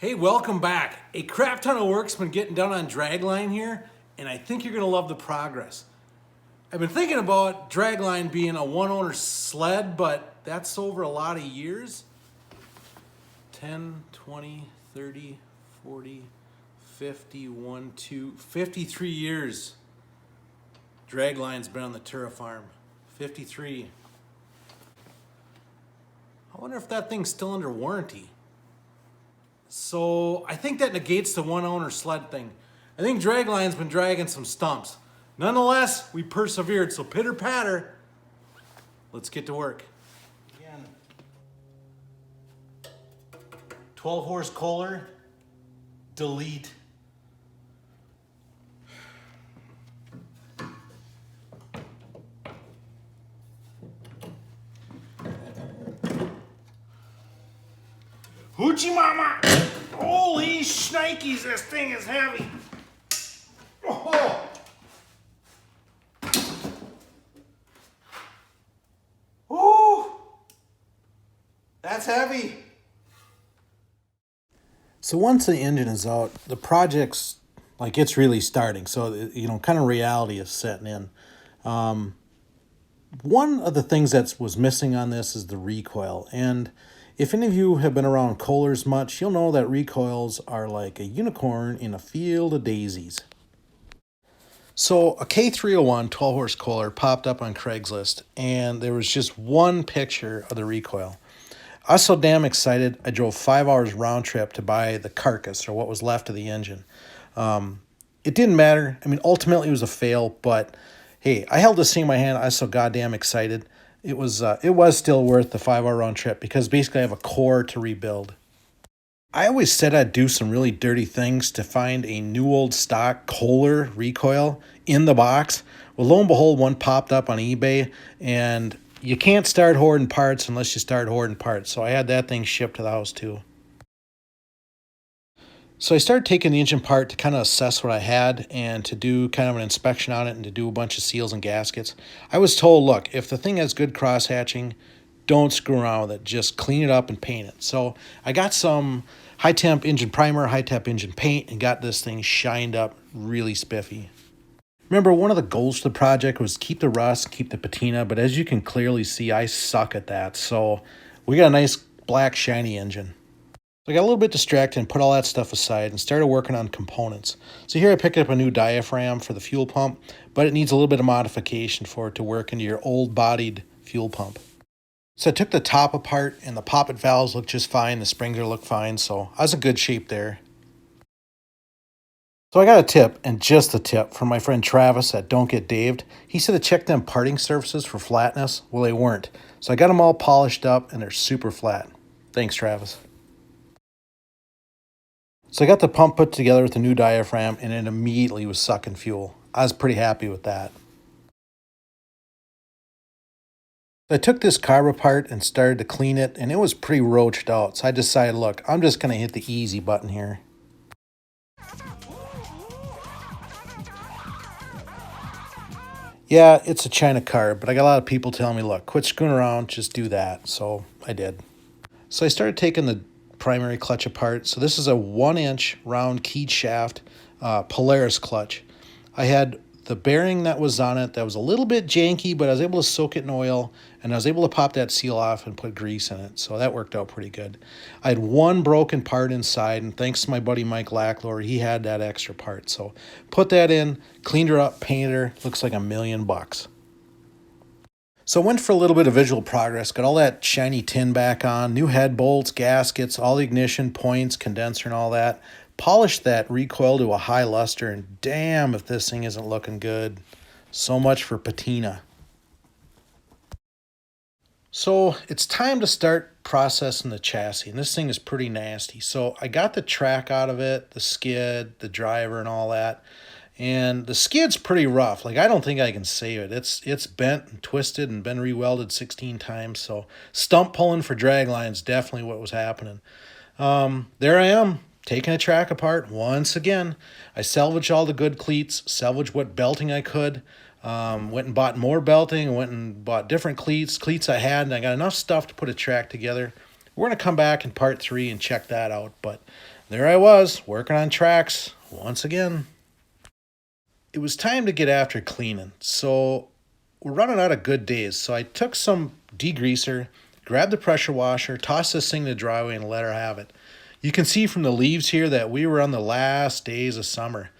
Hey, welcome back. A crap ton of work's been getting done on Dragline here, and I think you're gonna love the progress. I've been thinking about Dragline being a one-owner sled, but that's over a lot of years. 10, 20, 30, 40, 50, 1, 2, 53 years. Dragline's been on the Tura farm. 53. I wonder if that thing's still under warranty. So I think that negates the one owner sled thing. I think Dragline's been dragging some stumps. Nonetheless, we persevered. So pitter patter, let's get to work. Again, 12 horse Kohler, delete. Hoochie mama! Holy shnikes, this thing is heavy. Oh. Ooh. That's heavy. So once the engine is out, the project's like it's really starting. So, kind of reality is setting in. One of the things that was missing on this is the recoil. And if any of you have been around Kohlers much, you'll know that recoils are like a unicorn in a field of daisies. So a K301 12-horse Kohler popped up on Craigslist, and there was just one picture of the recoil. I was so damn excited, I drove 5 hours round trip to buy the carcass, or what was left of the engine. It didn't matter. I mean, ultimately it was a fail, but hey, I held this thing in my hand. I was so goddamn excited. It was still worth the 5 hour round trip because basically I have a core to rebuild. I always said I'd do some really dirty things to find a new old stock Kohler recoil in the box. Well, lo and behold, one popped up on eBay, and you can't start hoarding parts unless you start hoarding parts. So I had that thing shipped to the house too. So I started taking the engine apart to kind of assess what I had and to do kind of an inspection on it and to do a bunch of seals and gaskets. I was told, look, if the thing has good cross hatching, don't screw around with it. Just clean it up and paint it. So I got some high temp engine primer, high temp engine paint, and got this thing shined up really spiffy. Remember, one of the goals for the project was keep the rust, keep the patina, but as you can clearly see, I suck at that. So we got a nice black shiny engine. So I got a little bit distracted and put all that stuff aside and started working on components. So here I picked up a new diaphragm for the fuel pump, but it needs a little bit of modification for it to work into your old-bodied fuel pump. So I took the top apart, and the poppet valves look just fine. The springs look fine, so I was in good shape there. So I got a tip, and just a tip, from my friend Travis at Don't Get Daved. He said to check them parting surfaces for flatness. Well, they weren't. So I got them all polished up, and they're super flat. Thanks, Travis. So I got the pump put together with the new diaphragm, and it immediately was sucking fuel. I was pretty happy with that. I took this carb apart and started to clean it, and it was pretty roached out. So I decided, look, I'm just going to hit the easy button here. Yeah, it's a China carb, but I got a lot of people telling me, look, quit screwing around, just do that. So I did. So I started taking the primary clutch apart. So this is a 1-inch round keyed shaft Polaris clutch. I had the bearing that was on it that was a little bit janky, but I was able to soak it in oil, and I was able to pop that seal off and put grease in it. So that worked out pretty good. I had one broken part inside, and thanks to my buddy Mike Lacklor, he had that extra part. So put that in, cleaned her up, painted her. Looks like $1 million. So I went for a little bit of visual progress, got all that shiny tin back on, new head bolts, gaskets, all the ignition points, condenser and all that. Polished that recoil to a high luster, and damn if this thing isn't looking good. So much for patina. So it's time to start processing the chassis, and this thing is pretty nasty. So I got the track out of it, the skid, the driver and all that. And the skid's pretty rough. Like, I don't think I can save it. It's bent and twisted and been rewelded 16 times. So stump pulling for dragline is definitely what was happening. There I am, taking a track apart once again. I salvaged all the good cleats, salvaged what belting I could. Went and bought more belting, went and bought different cleats I had, and I got enough stuff to put a track together. We're going to come back in part 3 and check that out, but there I was, working on tracks once again. It was time to get after cleaning, so we're running out of good days. So I took some degreaser, grabbed the pressure washer, tossed this thing to dry away, and let her have it. You can see from the leaves here that we were on the last days of summer.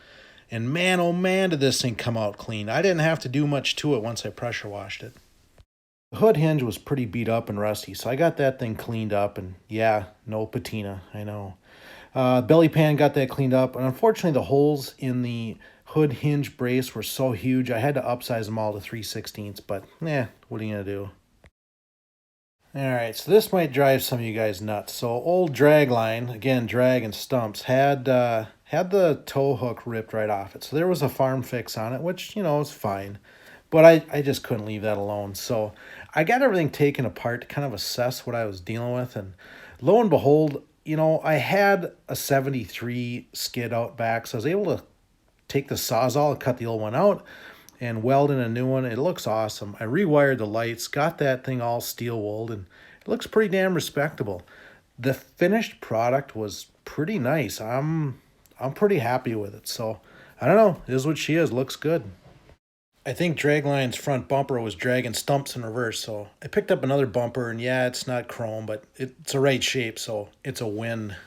And man, oh man, did this thing come out clean. I didn't have to do much to it once I pressure washed it. The hood hinge was pretty beat up and rusty, so I got that thing cleaned up, and yeah, no patina, I know. Belly pan, got that cleaned up, and unfortunately the holes in the hood hinge brace were so huge I had to upsize them all to 3/16, but what are you gonna do? Alright, so this might drive some of you guys nuts. So old Dragline, again, drag and stumps, had the tow hook ripped right off it. So there was a farm fix on it, which, is fine. But I just couldn't leave that alone. So I got everything taken apart to kind of assess what I was dealing with. And lo and behold, I had a 73 skid out back. So I was able to take the Sawzall and cut the old one out and weld in a new one. It looks awesome. I rewired the lights, got that thing all steel wooled, and it looks pretty damn respectable. The finished product was pretty nice. I'm pretty happy with it. So I don't know. It is what she is. Looks good. I think Dragline's front bumper was dragging stumps in reverse, so I picked up another bumper, and yeah, it's not chrome, but it's a right shape, so it's a win.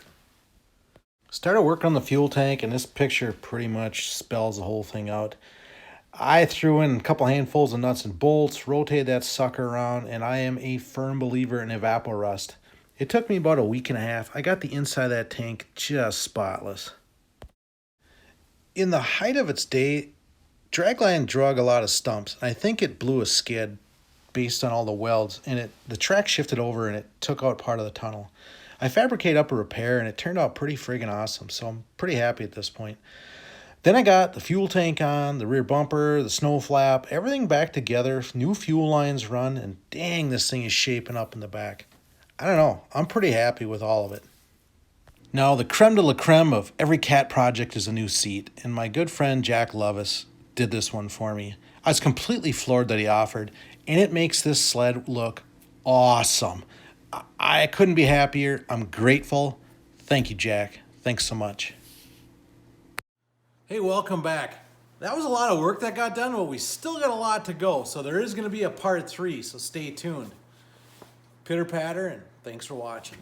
Started working on the fuel tank, and this picture pretty much spells the whole thing out. I threw in a couple handfuls of nuts and bolts, rotated that sucker around, and I am a firm believer in evaporust. It took me about a week and a half. I got the inside of that tank just spotless. In the height of its day, Dragline drug a lot of stumps. I think it blew a skid based on all the welds, and the track shifted over and it took out part of the tunnel. I fabricated up a repair, and it turned out pretty friggin' awesome, so I'm pretty happy at this point. Then I got the fuel tank on, the rear bumper, the snow flap, everything back together, new fuel lines run, and dang, this thing is shaping up in the back. I don't know, I'm pretty happy with all of it. Now, the creme de la creme of every cat project is a new seat, and my good friend Jack Lovis did this one for me. I was completely floored that he offered, and it makes this sled look awesome. I couldn't be happier. I'm grateful. Thank you, Jack. Thanks so much. Hey, welcome back. That was a lot of work that got done, but we still got a lot to go, so there is going to be a part 3, so stay tuned. Pitter patter, and thanks for watching.